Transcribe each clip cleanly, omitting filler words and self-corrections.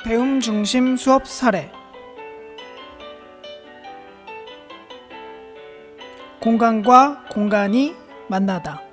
배움 중심 수업 사례. 공간과 공간이 만나다.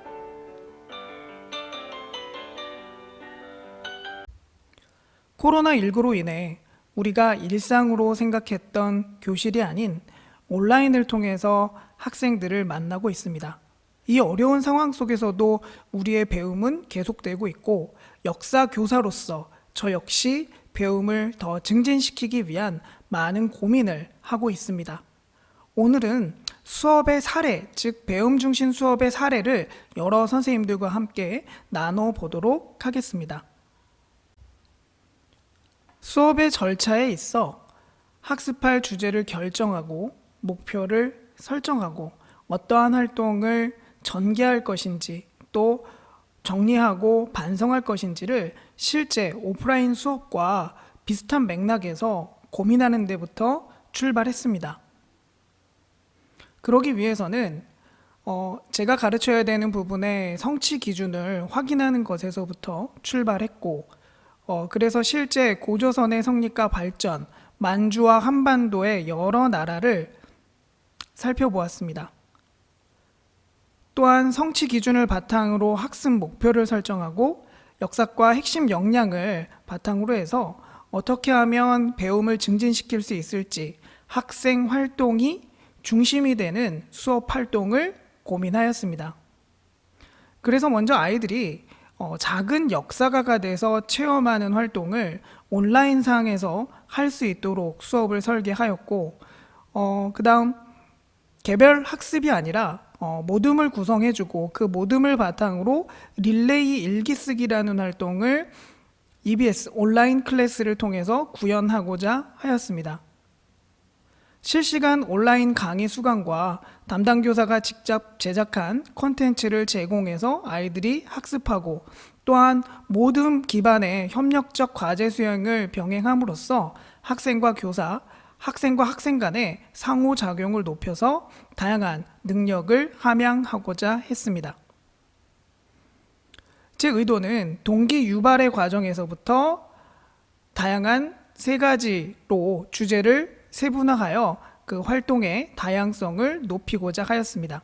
코로나19로 인해 우리가 일상으로 생각했던 교실이 아닌 온라인을 통해서 학생들을 만나고 있습니다. 이 어려운 상황 속에서도 우리의 배움은 계속되고 있고, 역사 교사로서 저 역시 배움을 더 증진시키기 위한 많은 고민을 하고 있습니다. 오늘은 수업의 사례, 즉 배움 중심 수업의 사례를 여러 선생님들과 함께 나눠보도록 하겠습니다. 수업의 절차에 있어 학습할 주제를 결정하고 목표를 설정하고 어떠한 활동을 전개할 것인지 또 정리하고 반성할 것인지를 실제 오프라인 수업과 비슷한 맥락에서 고민하는 데부터 출발했습니다. 그러기 위해서는 제가 가르쳐야 되는 부분의 성취 기준을 확인하는 것에서부터 출발했고, 그래서 실제 고조선의 성립과 발전, 만주와 한반도의 여러 나라를 살펴보았습니다. 또한 성취 기준을 바탕으로 학습 목표를 설정하고 역사과 핵심 역량을 바탕으로 해서 어떻게 하면 배움을 증진시킬 수 있을지 학생 활동이 중심이 되는 수업 활동을 고민하였습니다. 그래서 먼저 아이들이 작은 역사가가 돼서 체험하는 활동을 온라인상에서 할 수 있도록 수업을 설계하였고, 그 다음 개별 학습이 아니라 모둠을 구성해주고 그 모둠을 바탕으로 릴레이 일기쓰기라는 활동을 EBS 온라인 클래스를 통해서 구현하고자 하였습니다. 실시간 온라인 강의 수강과 담당 교사가 직접 제작한 콘텐츠를 제공해서 아이들이 학습하고, 또한 모둠 기반의 협력적 과제 수행을 병행함으로써 학생과 교사, 학생과 학생 간의 상호작용을 높여서 다양한 능력을 함양하고자 했습니다. 제 의도는 동기 유발의 과정에서부터 다양한 세 가지로 주제를 세분화하여 그 활동의 다양성을 높이고자 하였습니다.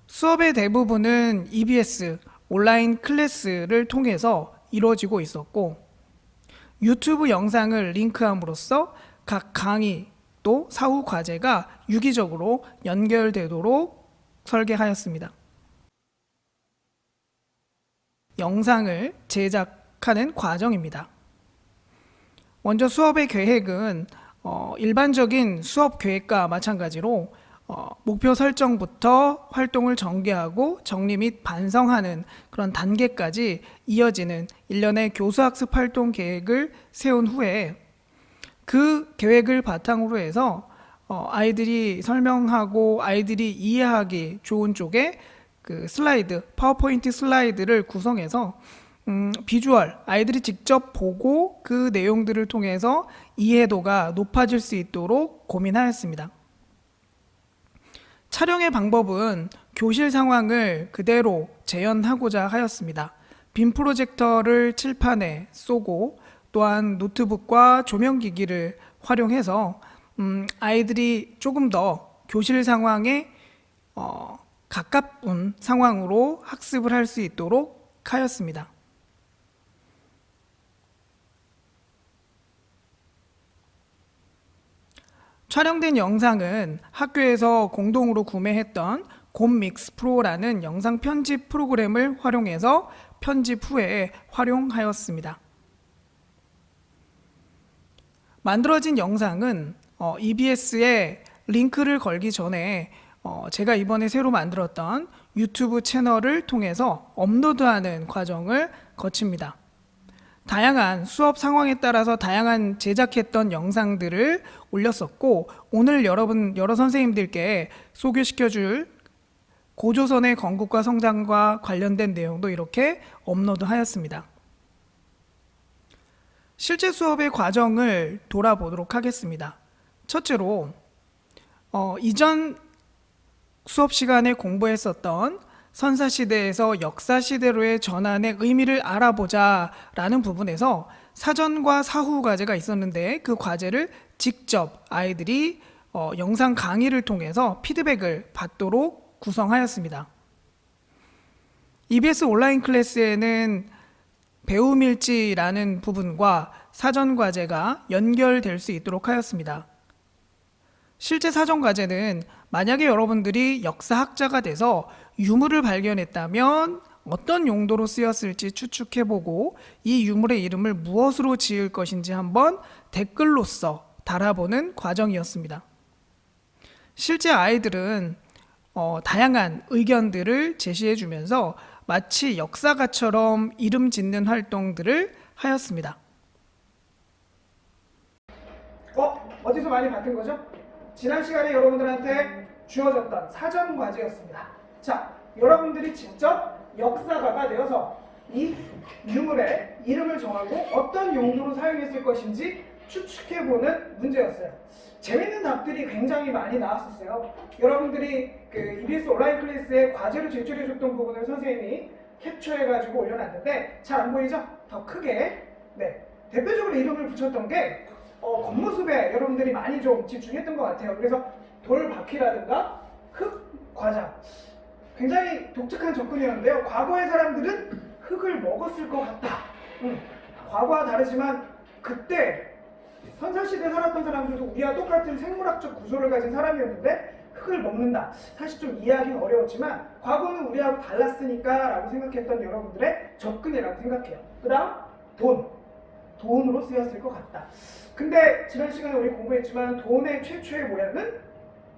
수업의 대부분은 EBS 온라인 클래스를 통해서 이루어지고 있었고, 유튜브 영상을 링크함으로써 각 강의 또 사후 과제가 유기적으로 연결되도록 설계하였습니다. 영상을 제작하는 과정입니다. 먼저 수업의 계획은 일반적인 수업 계획과 마찬가지로 목표 설정부터 활동을 전개하고 정리 및 반성하는 그런 단계까지 이어지는 일련의 교수학습 활동 계획을 세운 후에 그 계획을 바탕으로 해서 아이들이 설명하고 아이들이 이해하기 좋은 쪽에 그 슬라이드, 파워포인트 슬라이드를 구성해서 비주얼, 아이들이 직접 보고 그 내용들을 통해서 이해도가 높아질 수 있도록 고민하였습니다. 촬영의 방법은 교실 상황을 그대로 재현하고자 하였습니다. 빔 프로젝터를 칠판에 쏘고 또한 노트북과 조명기기를 활용해서 아이들이 조금 더 교실 상황에 가까운 상황으로 학습을 할 수 있도록 하였습니다. 촬영된 영상은 학교에서 공동으로 구매했던 곰믹스 프로라는 영상 편집 프로그램을 활용해서 편집 후에 활용하였습니다. 만들어진 영상은 EBS에 링크를 걸기 전에 제가 이번에 새로 만들었던 유튜브 채널을 통해서 업로드하는 과정을 거칩니다. 다양한 수업 상황에 따라서 다양한 제작했던 영상들을 올렸었고, 오늘 여러 선생님들께 소개시켜줄 고조선의 건국과 성장과 관련된 내용도 이렇게 업로드하였습니다. 실제 수업의 과정을 돌아보도록 하겠습니다. 첫째로 이전 수업 시간에 공부했었던 선사시대에서 역사시대로의 전환의 의미를 알아보자 라는 부분에서 사전과 사후 과제가 있었는데 그 과제를 직접 아이들이 영상 강의를 통해서 피드백을 받도록 구성하였습니다. EBS 온라인 클래스에는 배움일지라는 부분과 사전 과제가 연결될 수 있도록 하였습니다. 실제 사전 과제는 만약에 여러분들이 역사학자가 돼서 유물을 발견했다면 어떤 용도로 쓰였을지 추측해보고 이 유물의 이름을 무엇으로 지을 것인지 한번 댓글로써 달아보는 과정이었습니다. 실제 아이들은 다양한 의견들을 제시해주면서 마치 역사가처럼 이름 짓는 활동들을 하였습니다. 어디서 많이 봤던 거죠? 지난 시간에 여러분들한테 주어졌던 사전 과제였습니다. 자, 여러분들이 직접 역사가가 되어서 이 유물의 이름을 정하고 어떤 용도로 사용했을 것인지 추측해보는 문제였어요. 재밌는 답들이 굉장히 많이 나왔었어요. 여러분들이 그 EBS 온라인 클래스에 과제로 제출해줬던 부분을 선생님이 캡처해가지고 올려놨는데 잘 안 보이죠? 더 크게. 네, 대표적으로 이름을 붙였던 게 겉모습에 여러분들이 많이 좀 집중했던 것 같아요. 그래서 돌바퀴라든가 흙 과자, 굉장히 독특한 접근이었는데요. 과거의 사람들은 흙을 먹었을 것 같다. 과거와 다르지만 그때 선사시대에 살았던 사람들도 우리와 똑같은 생물학적 구조를 가진 사람이었는데 흙을 먹는다. 사실 좀 이해하기는 어려웠지만 과거는 우리하고 달랐으니까 라고 생각했던 여러분들의 접근이라고 생각해요. 그 다음 돈으로 쓰였을 것 같다. 근데 지난 시간에 우리 공부했지만 돈의 최초의 모양은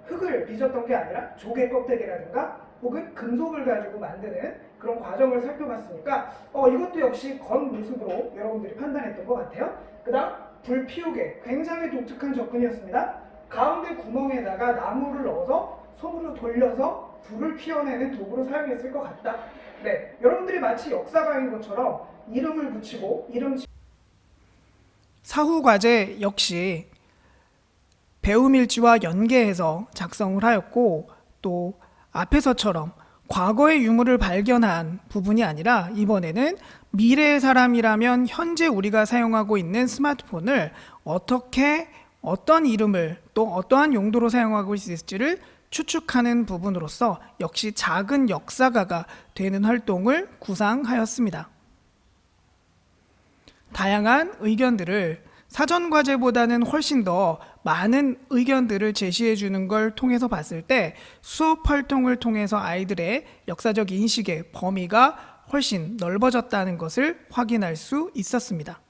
흙을 빚었던 게 아니라 조개 껍데기라든가 혹은 금속을 가지고 만드는 그런 과정을 살펴봤으니까 이것도 역시 겉모습으로 여러분들이 판단했던 것 같아요. 그 다음 불 피우개, 굉장히 독특한 접근이었습니다. 가운데 구멍에다가 나무를 넣어서 손으로 돌려서 불을 피워내는 도구로 사용했을 것 같다. 네, 여러분들이 마치 역사가인 것처럼 이름을 붙이고 사후 과제 역시 배움일지와 연계해서 작성을 하였고 또 앞에서처럼 과거의 유물을 발견한 부분이 아니라 이번에는 미래의 사람이라면 현재 우리가 사용하고 있는 스마트폰을 어떻게 어떤 이름을 또 어떠한 용도로 사용하고 있을지를 추측하는 부분으로서 역시 작은 역사가가 되는 활동을 구상하였습니다. 다양한 의견들을 사전 과제보다는 훨씬 더 많은 의견들을 제시해 주는 걸 통해서 봤을 때 수업 활동을 통해서 아이들의 역사적 인식의 범위가 훨씬 넓어졌다는 것을 확인할 수 있었습니다.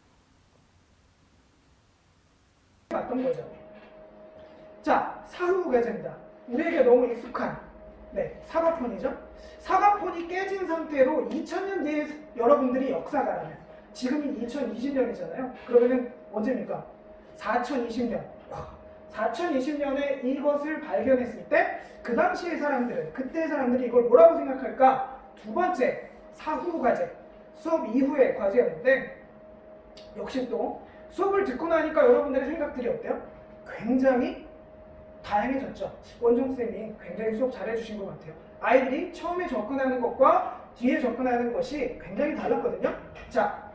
봤던 거죠. 자, 사후 과제입니다. 우리에게 너무 익숙한 사과폰이죠. 사과폰이 깨진 상태로 2000년 뒤에 여러분들이 역사가라면 지금이 2020년이잖아요. 그러면은 언제입니까? 4020년. 4020년에 이것을 발견했을 때 그 당시의 사람들은, 그때 사람들이 이걸 뭐라고 생각할까? 두 번째, 사후 과제. 수업 이후의 과제였는데 역시 또 수업을 듣고 나니까 여러분들의 생각들이 어때요? 굉장히 다양해졌죠. 원종쌤이 굉장히 수업 잘해주신 것 같아요. 아이들이 처음에 접근하는 것과 뒤에 접근하는 것이 굉장히 달랐거든요. 자,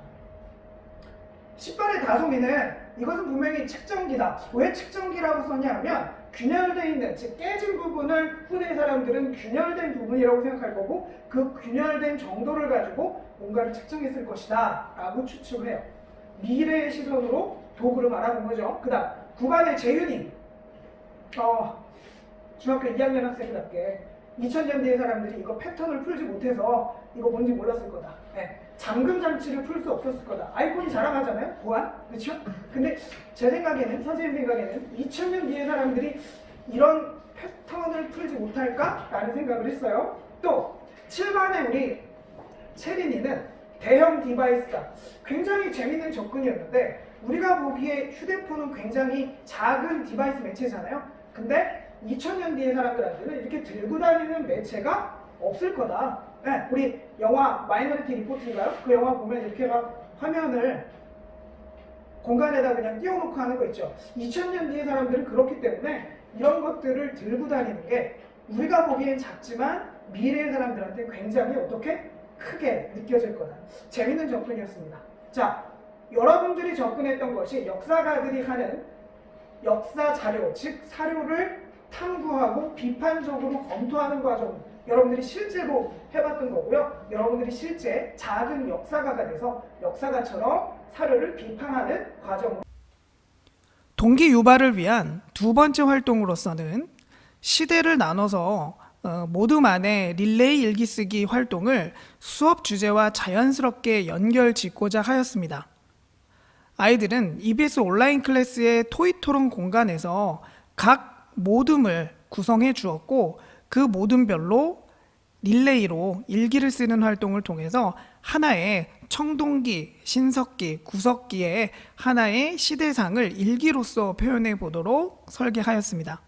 10번의 다솜이는 이것은 분명히 측정기다. 왜 측정기라고 썼냐 하면 균열되어 있는, 즉 깨진 부분을 후대 사람들은 균열된 부분이라고 생각할 거고 그 균열된 정도를 가지고 뭔가를 측정했을 것이다 라고 추측을 해요. 미래의 시선으로 도구를 말하는 거죠. 그 다음 9반의 재윤이 중학교 2학년 학생답게 2000년 뒤의 사람들이 이거 패턴을 풀지 못해서 이거 뭔지 몰랐을 거다. 네. 잠금 장치를 풀 수 없었을 거다. 아이폰이 자랑하잖아요. 보안? 그렇죠? 근데 제 생각에는, 선생님 생각에는 2000년 뒤의 사람들이 이런 패턴을 풀지 못할까? 라는 생각을 했어요. 또 7반의 우리 채린이는 대형 디바이스다. 굉장히 재밌는 접근이었는데 우리가 보기에 휴대폰은 굉장히 작은 디바이스 매체잖아요. 근데 2000년 뒤의 사람들한테는 이렇게 들고 다니는 매체가 없을 거다. 네, 우리 영화 마이너리티 리포트인가요? 그 영화 보면 이렇게 막 화면을 공간에다 그냥 띄워놓고 하는 거 있죠. 2000년 뒤의 사람들은 그렇기 때문에 이런 것들을 들고 다니는 게 우리가 보기엔 작지만 미래의 사람들한테 굉장히 어떻게 크게 느껴질 거다. 재밌는 접근이었습니다. 자, 여러분들이 접근했던 것이 역사가들이 하는 역사 자료, 즉 사료를 탐구하고 비판적으로 검토하는 과정, 여러분들이 실제로 해봤던 거고요. 여러분들이 실제 작은 역사가가 돼서 역사가처럼 사료를 비판하는 과정. 동기 유발을 위한 두 번째 활동으로서는 시대를 나눠서 모두만의 릴레이 일기쓰기 활동을 수업 주제와 자연스럽게 연결 짓고자 하였습니다. 아이들은 EBS 온라인 클래스의 토익 토론 공간에서 각 모둠을 구성해 주었고 그 모둠별로 릴레이로 일기를 쓰는 활동을 통해서 하나의 청동기, 신석기, 구석기의 하나의 시대상을 일기로서 표현해 보도록 설계하였습니다.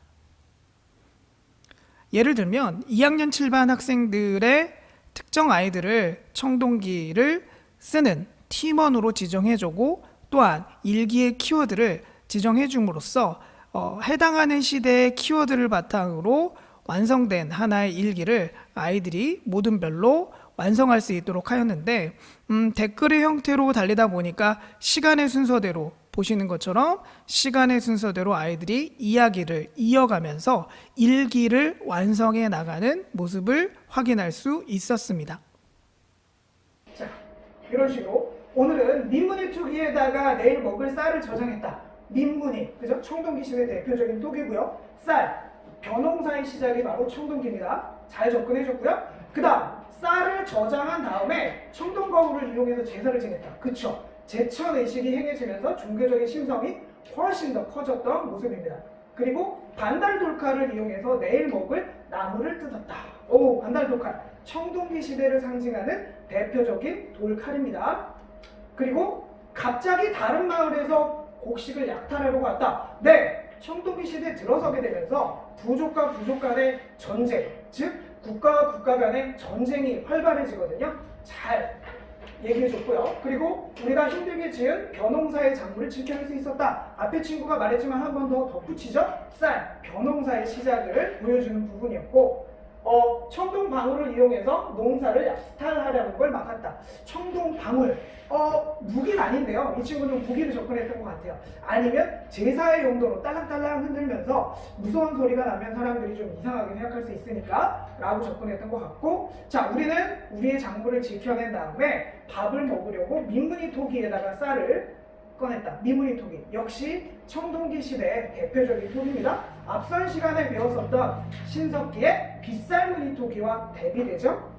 예를 들면 2학년 7반 학생들의 특정 아이들을 청동기를 쓰는 팀원으로 지정해주고 또한 일기의 키워드를 지정해줌으로써 해당하는 시대의 키워드를 바탕으로 완성된 하나의 일기를 아이들이 모둠별로 완성할 수 있도록 하였는데 댓글의 형태로 달리다 보니까 시간의 순서대로 보시는 것처럼 시간의 순서대로 아이들이 이야기를 이어가면서 일기를 완성해 나가는 모습을 확인할 수 있었습니다. 자, 이런 식으로 오늘은 민문이 투기에다가 내일 먹을 쌀을 저장했다. 민문이, 그죠? 청동기 시대 대표적인 독이고요. 쌀, 벼농사의 시작이 바로 청동기입니다. 잘 접근해줬고요. 그 다음 쌀을 저장한 다음에 청동거울을 이용해서 제사를 지냈다. 그쵸? 제천의식이 행해지면서 종교적인 심성이 훨씬 더 커졌던 모습입니다. 그리고 반달돌칼을 이용해서 내일 먹을 나무를 뜯었다. 오, 반달돌칼. 청동기 시대를 상징하는 대표적인 돌칼입니다. 그리고 갑자기 다른 마을에서 곡식을 약탈하려고 왔다. 네, 청동기 시대에 들어서게 되면서 부족과 부족 간의 전쟁, 즉 국가와 국가 간의 전쟁이 활발해지거든요. 잘 얘기해줬고요. 그리고 우리가 힘들게 지은 벼농사의 작물을 지켜낼 수 있었다. 앞에 친구가 말했지만 한 번 더 덧붙이죠. 쌀, 벼농사의 시작을 보여주는 부분이었고 청동방울을 이용해서 농사를 약탈하려는 걸 막았다. 청동방울, 무기는 아닌데요. 이 친구는 무기를 접근했던 것 같아요. 아니면 제사의 용도로 딸랑딸랑 흔들면서 무서운 소리가 나면 사람들이 좀 이상하게 생각할 수 있으니까 라고 접근했던 것 같고, 자, 우리는 우리의 작물을 지켜낸 다음에 밥을 먹으려고 민문이 토기에다가 쌀을 꺼냈다. 민문이 토기, 역시 청동기 시대의 대표적인 토기입니다. 앞선 시간에 배웠었던 신석기의 빗살무늬 토기와 대비되죠.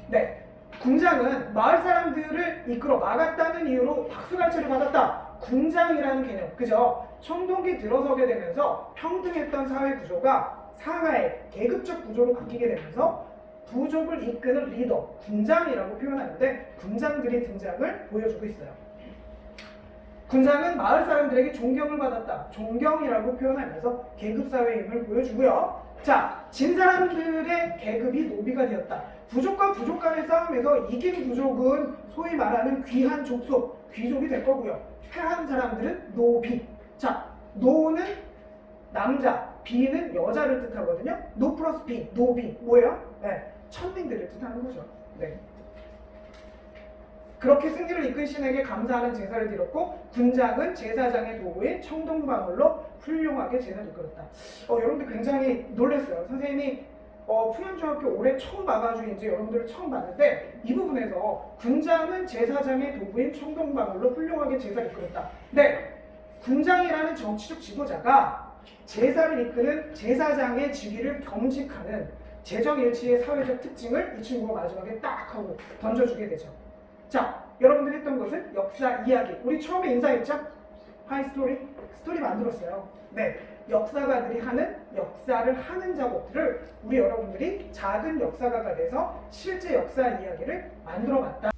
네, 궁장은 마을 사람들을 이끌어 막았다는 이유로 박수갈채를 받았다. 궁장이라는 개념, 그죠? 청동기 들어서게 되면서 평등했던 사회 구조가 상하의 계급적 구조로 바뀌게 되면서 부족을 이끄는 리더, 궁장이라고 표현하는데 궁장들이 등장을 보여주고 있어요. 군장은 마을 사람들에게 존경을 받았다. 존경이라고 표현하면서 계급사회의 힘을 보여주고요. 자, 진 사람들의 계급이 노비가 되었다. 부족과 부족 간의 싸움에서 이긴 부족은 소위 말하는 귀한 족속, 귀족이 될 거고요. 패한 사람들은 노비. 자, 노는 남자, 비는 여자를 뜻하거든요. 노 플러스 비, 노비. 뭐예요? 네, 천민들을 뜻하는 거죠. 네. 그렇게 승리를 이끈 신에게 감사하는 제사를 드렸고 군장은 제사장의 도구인 청동방울로 훌륭하게 제사를 이끌었다. 여러분들 굉장히 놀랐어요. 선생님이 풍현중학교 올해 처음 와가지고 이제 여러분들을 처음 봤는데 이 부분에서 군장은 제사장의 도구인 청동방울로 훌륭하게 제사를 이끌었다. 네, 군장이라는 정치적 지도자가 제사를 이끄는 제사장의 직위를 겸직하는 재정일치의 사회적 특징을 이 친구가 마지막에 딱 하고 던져주게 되죠. 자, 여러분들이 했던 것은 역사 이야기. 우리 처음에 인사했죠? 하이스토리? 스토리 만들었어요. 네, 역사가들이 하는 역사를 하는 작업들을 우리 여러분들이 작은 역사가가 돼서 실제 역사 이야기를 만들어봤다.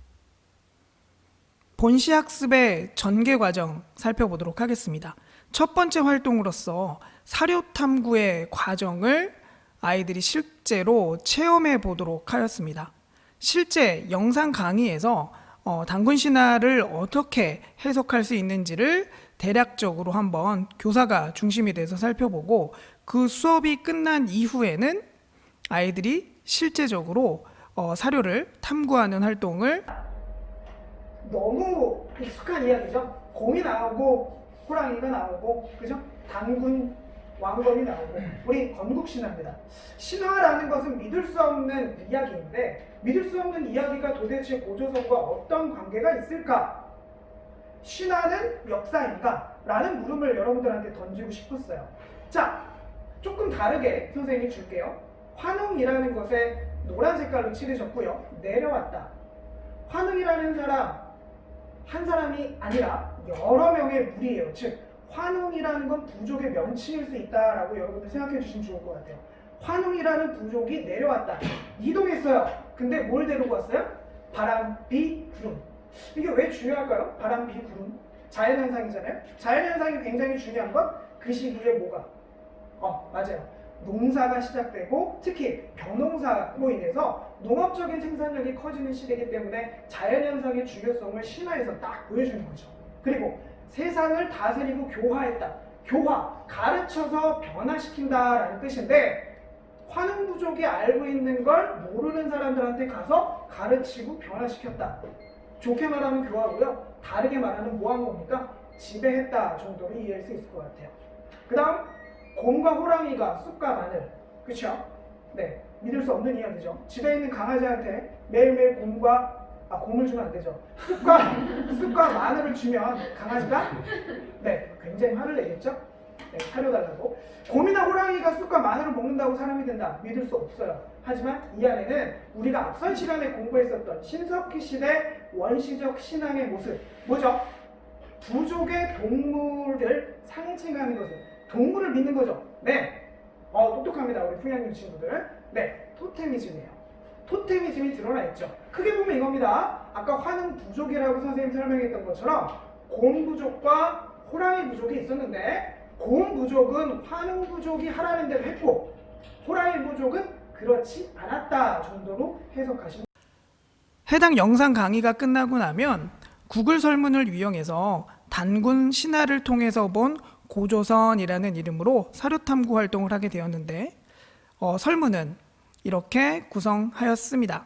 본시학습의 전개 과정 살펴보도록 하겠습니다. 첫 번째 활동으로서 사료 탐구의 과정을 아이들이 실제로 체험해 보도록 하였습니다. 실제 영상 강의에서 단군 신화를 어떻게 해석할 수 있는지를 대략적으로 한번 교사가 중심이 돼서 살펴보고 그 수업이 끝난 이후에는 아이들이 실제적으로 사료를 탐구하는 활동을 너무 익숙한 이야기죠. 곰이 나오고 호랑이가 나오고, 그죠? 단군, 왕검이 나오고. 우리 건국 신화입니다. 신화라는 것은 믿을 수 없는 이야기인데, 믿을 수 없는 이야기가 도대체 고조선과 어떤 관계가 있을까? 신화는 역사인가? 라는 물음을 여러분들한테 던지고 싶었어요. 자, 조금 다르게 선생님이 줄게요. 환웅이라는 것에 노란 색깔로 칠해졌고요. 내려왔다. 환웅이라는 사람, 한 사람이 아니라 여러 명의 무리예요. 즉, 환웅이라는 건 부족의 명칭일 수 있다라고 여러분들 생각해 주시면 좋을 것 같아요. 환웅이라는 부족이 내려왔다. 이동했어요. 근데 뭘 데리고 왔어요? 바람, 비, 구름. 이게 왜 중요할까요? 바람, 비, 구름. 자연현상이잖아요. 자연현상이 굉장히 중요한 건 그 시기에 뭐가? 맞아요. 농사가 시작되고 특히 벼농사로 인해서 농업적인 생산력이 커지는 시대이기 때문에 자연현상의 중요성을 신화에서 딱 보여주는 거죠. 그리고 세상을 다스리고 교화했다. 교화, 가르쳐서 변화시킨다라는 뜻인데, 환웅부족이 알고 있는 걸 모르는 사람들한테 가서 가르치고 변화시켰다. 좋게 말하면 교화고요. 다르게 말하면 뭐 한 겁니까? 지배했다 정도로 이해할 수 있을 것 같아요. 그 다음, 곰과 호랑이가 쑥과 마늘. 그쵸? 네, 믿을 수 없는 이야기죠. 집에 있는 강아지한테 매일매일 곰을 주면 안 되죠. 쑥과 마늘을 주면 강아지가 굉장히 화를 내겠죠? 사려달라고. 곰이나 호랑이가 쑥과 마늘을 먹는다고 사람이 된다. 믿을 수 없어요. 하지만 이 안에는 우리가 앞선 시간에 공부했었던 신석기 시대 원시적 신앙의 모습, 뭐죠? 부족의 동물을 상징하는 것은 동물을 믿는 거죠. 네. 똑똑합니다. 우리 풍양님 친구들. 네. 토테미즘이에요. 토테미즘이 드러나 있죠. 크게 보면 이겁니다. 아까 환웅 부족이라고 선생님 설명했던 것처럼 곰 부족과 호랑이 부족이 있었는데, 곰 부족은 환웅 부족이 하라는 대로 했고, 호랑이 부족은 그렇지 않았다 정도로 해석하시면. 해당 영상 강의가 끝나고 나면 구글 설문을 이용해서 단군 신화를 통해서 본 고조선이라는 이름으로 사료탐구 활동을 하게 되었는데, 설문은 이렇게 구성하였습니다.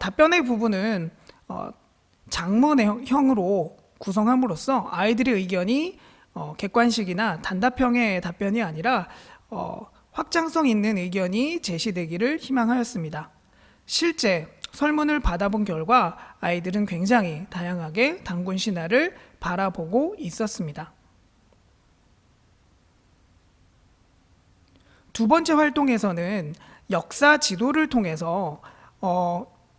답변의 부분은 장문형으로 구성함으로써 아이들의 의견이 객관식이나 단답형의 답변이 아니라 확장성 있는 의견이 제시되기를 희망하였습니다. 실제 설문을 받아본 결과 아이들은 굉장히 다양하게 단군 신화를 바라보고 있었습니다. 두 번째 활동에서는 역사 지도를 통해서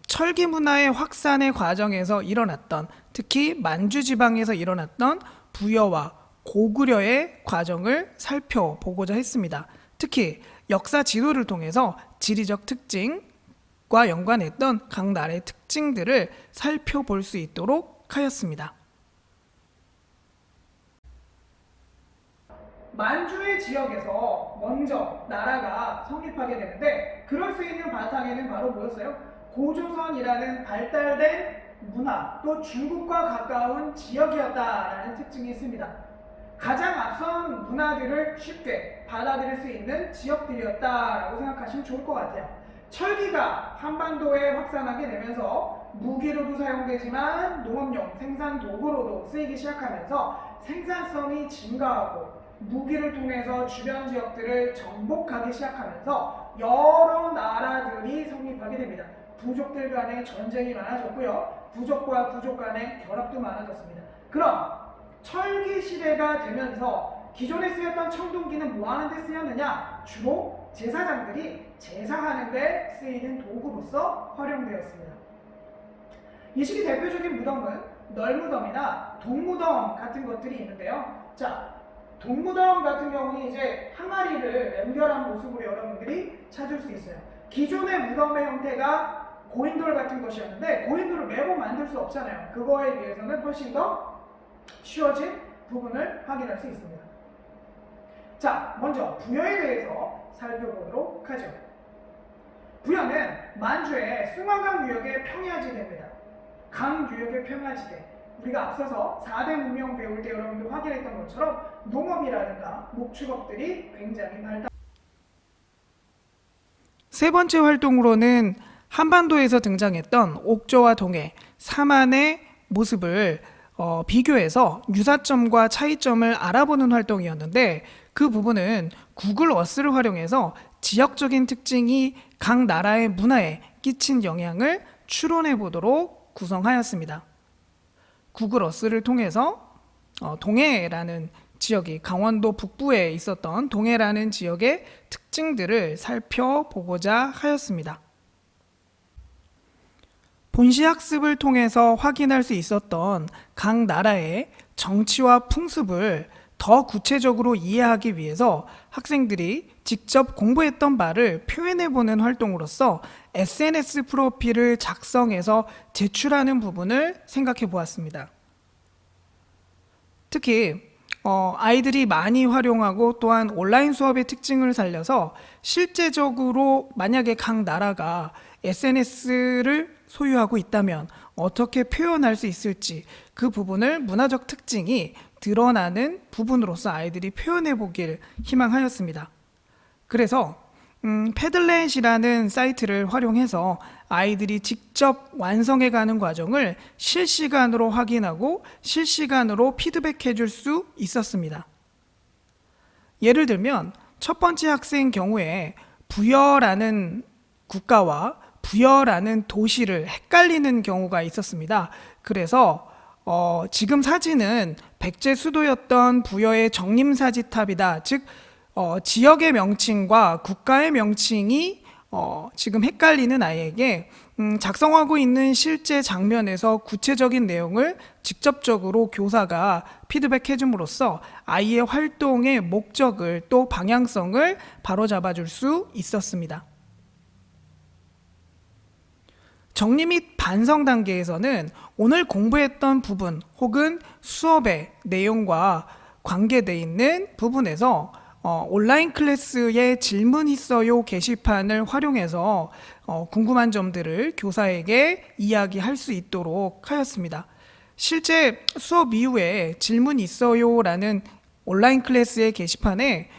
철기 문화의 확산의 과정에서 일어났던, 특히 만주 지방에서 일어났던 부여와 고구려의 과정을 살펴보고자 했습니다. 특히 역사 지도를 통해서 지리적 특징과 연관했던 각 나라의 특징들을 살펴볼 수 있도록 하였습니다. 만주의 지역에서 먼저 나라가 성립하게 되는데, 그럴 수 있는 바탕에는 바로 뭐였어요? 고조선이라는 발달된 문화, 또 중국과 가까운 지역이었다라는 특징이 있습니다. 가장 앞선 문화들을 쉽게 받아들일 수 있는 지역들이었다라고 생각하시면 좋을 것 같아요. 철기가 한반도에 확산하게 되면서 무기로도 사용되지만 농업용 생산 도구로도 쓰이기 시작하면서 생산성이 증가하고, 무기를 통해서 주변 지역들을 정복하기 시작하면서 여러 나라들이 성립하게 됩니다. 부족들 간의 전쟁이 많아졌고요. 부족과 부족 간의 결합도 많아졌습니다. 그럼 철기 시대가 되면서 기존에 쓰였던 청동기는 뭐 하는 데 쓰였느냐? 주로 제사장들이 제사하는 데 쓰이는 도구로서 활용되었습니다. 이 시기 대표적인 무덤은 널무덤이나 동무덤 같은 것들이 있는데요. 자, 동무덤 같은 경우는 이제 항아리를 연결한 모습으로 여러분들이 찾을 수 있어요. 기존의 무덤의 형태가 고인돌 같은 것이었는데, 고인돌을 매번 만들 수 없잖아요. 그거에 비해서는 훨씬 더 쉬워진 부분을 확인할 수 있습니다. 자, 먼저 부여에 대해서 살펴보도록 하죠. 부여는 만주의 숭화강 유역의 평야지대입니다. 강 유역의 평야지대. 우리가 앞서서 4대 문명 배울 때 여러분들 확인했던 것처럼 농업이라든가 목축업들이 굉장히 발달. 세 번째 활동으로는 한반도에서 등장했던 옥저와 동해, 사만의 모습을 비교해서 유사점과 차이점을 알아보는 활동이었는데, 그 부분은 구글 어스를 활용해서 지역적인 특징이 각 나라의 문화에 끼친 영향을 추론해 보도록 구성하였습니다. 구글 어스를 통해서 동해라는 지역이, 강원도 북부에 있었던 동해라는 지역의 특징들을 살펴보고자 하였습니다. 본시 학습을 통해서 확인할 수 있었던 각 나라의 정치와 풍습을 더 구체적으로 이해하기 위해서 학생들이 직접 공부했던 바를 표현해보는 활동으로서 SNS 프로필을 작성해서 제출하는 부분을 생각해 보았습니다. 특히 아이들이 많이 활용하고 또한 온라인 수업의 특징을 살려서 실제적으로 만약에 각 나라가 SNS를 소유하고 있다면 어떻게 표현할 수 있을지, 그 부분을 문화적 특징이 드러나는 부분으로서 아이들이 표현해 보길 희망하였습니다. 그래서 패들렛이라는 사이트를 활용해서 아이들이 직접 완성해가는 과정을 실시간으로 확인하고 실시간으로 피드백해 줄 수 있었습니다. 예를 들면 첫 번째 학생 경우에 부여라는 국가와 부여라는 도시를 헷갈리는 경우가 있었습니다. 그래서 지금 사진은 백제 수도였던 부여의 정림사지탑이다. 즉 지역의 명칭과 국가의 명칭이 지금 헷갈리는 아이에게 작성하고 있는 실제 장면에서 구체적인 내용을 직접적으로 교사가 피드백해 줌으로써 아이의 활동의 목적을 또 방향성을 바로잡아 줄 수 있었습니다. 정리 및 반성 단계에서는 오늘 공부했던 부분 혹은 수업의 내용과 관계되어 있는 부분에서 온라인 클래스에 질문 있어요 게시판을 활용해서 궁금한 점들을 교사에게 이야기할 수 있도록 하였습니다. 실제 수업 이후에 질문 있어요 라는 온라인 클래스의 게시판에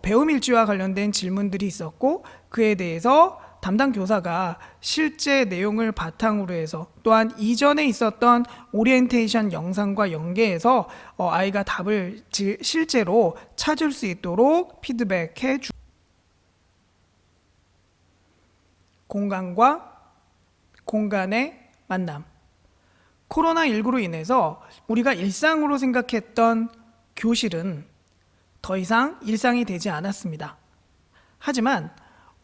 배움 일지와 관련된 질문들이 있었고, 그에 대해서 담당 교사가 실제 내용을 바탕으로 해서 또한 이전에 있었던 오리엔테이션 영상과 연계해서 아이가 답을 실제로 찾을 수 있도록 피드백해 주. 공간과 공간의 만남. 코로나19로 인해서 우리가 일상으로 생각했던 교실은 더 이상 일상이 되지 않았습니다. 하지만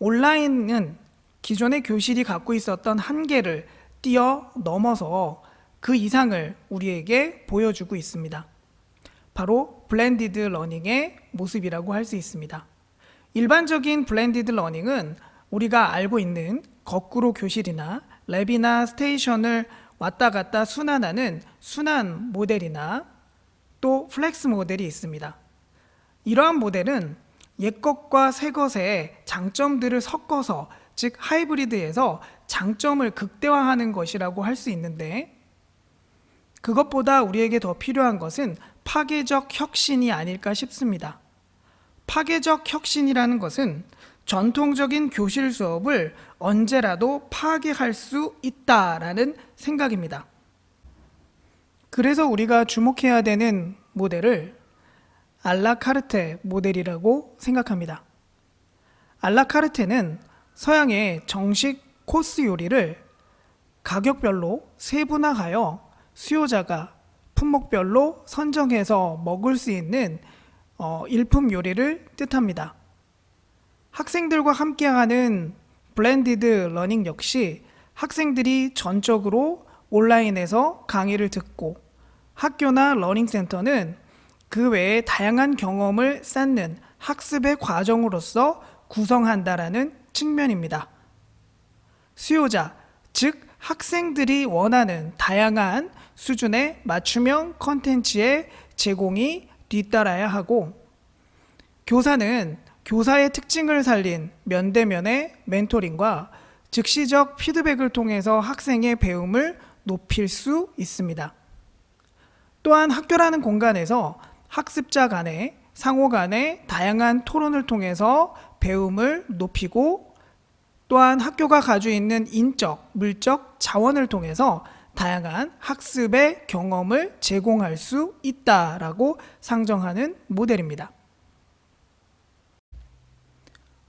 온라인은 기존의 교실이 갖고 있었던 한계를 뛰어넘어서 그 이상을 우리에게 보여주고 있습니다. 바로 블렌디드 러닝의 모습이라고 할 수 있습니다. 일반적인 블렌디드 러닝은 우리가 알고 있는 거꾸로 교실이나 랩이나 스테이션을 왔다 갔다 순환하는 순환 모델이나 또 플렉스 모델이 있습니다. 이러한 모델은 옛 것과 새 것의 장점들을 섞어서, 즉 하이브리드에서 장점을 극대화하는 것이라고 할 수 있는데, 그것보다 우리에게 더 필요한 것은 파괴적 혁신이 아닐까 싶습니다. 파괴적 혁신이라는 것은 전통적인 교실 수업을 언제라도 파괴할 수 있다라는 생각입니다. 그래서 우리가 주목해야 되는 모델을 알라카르테 모델이라고 생각합니다. 알라카르테는 서양의 정식 코스 요리를 가격별로 세분화하여 수요자가 품목별로 선정해서 먹을 수 있는 일품 요리를 뜻합니다. 학생들과 함께하는 블렌디드 러닝 역시 학생들이 전적으로 온라인에서 강의를 듣고, 학교나 러닝센터는 그 외에 다양한 경험을 쌓는 학습의 과정으로서 구성한다라는 측면입니다. 수요자, 즉 학생들이 원하는 다양한 수준의 맞춤형 컨텐츠의 제공이 뒤따라야 하고, 교사는 교사의 특징을 살린 면대면의 멘토링과 즉시적 피드백을 통해서 학생의 배움을 높일 수 있습니다. 또한 학교라는 공간에서 학습자 간의 상호 간의 다양한 토론을 통해서 배움을 높이고, 또한 학교가 가지고 있는 인적, 물적 자원을 통해서 다양한 학습의 경험을 제공할 수 있다라고 상정하는 모델입니다.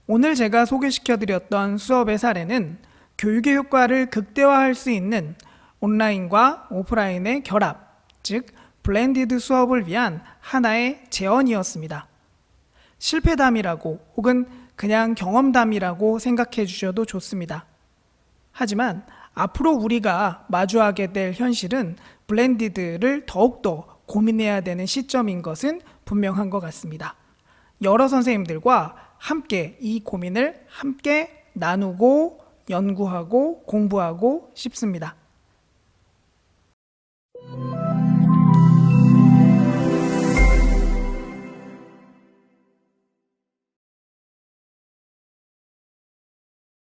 오늘 제가 소개시켜드렸던 수업의 사례는 교육의 효과를 극대화할 수 있는 온라인과 오프라인의 결합, 즉 블렌디드 수업을 위한 하나의 제언이었습니다. 실패담이라고 혹은 그냥 경험담이라고 생각해 주셔도 좋습니다. 하지만 앞으로 우리가 마주하게 될 현실은 블렌디드를 더욱더 고민해야 되는 시점인 것은 분명한 것 같습니다. 여러 선생님들과 함께 이 고민을 함께 나누고 연구하고 공부하고 싶습니다.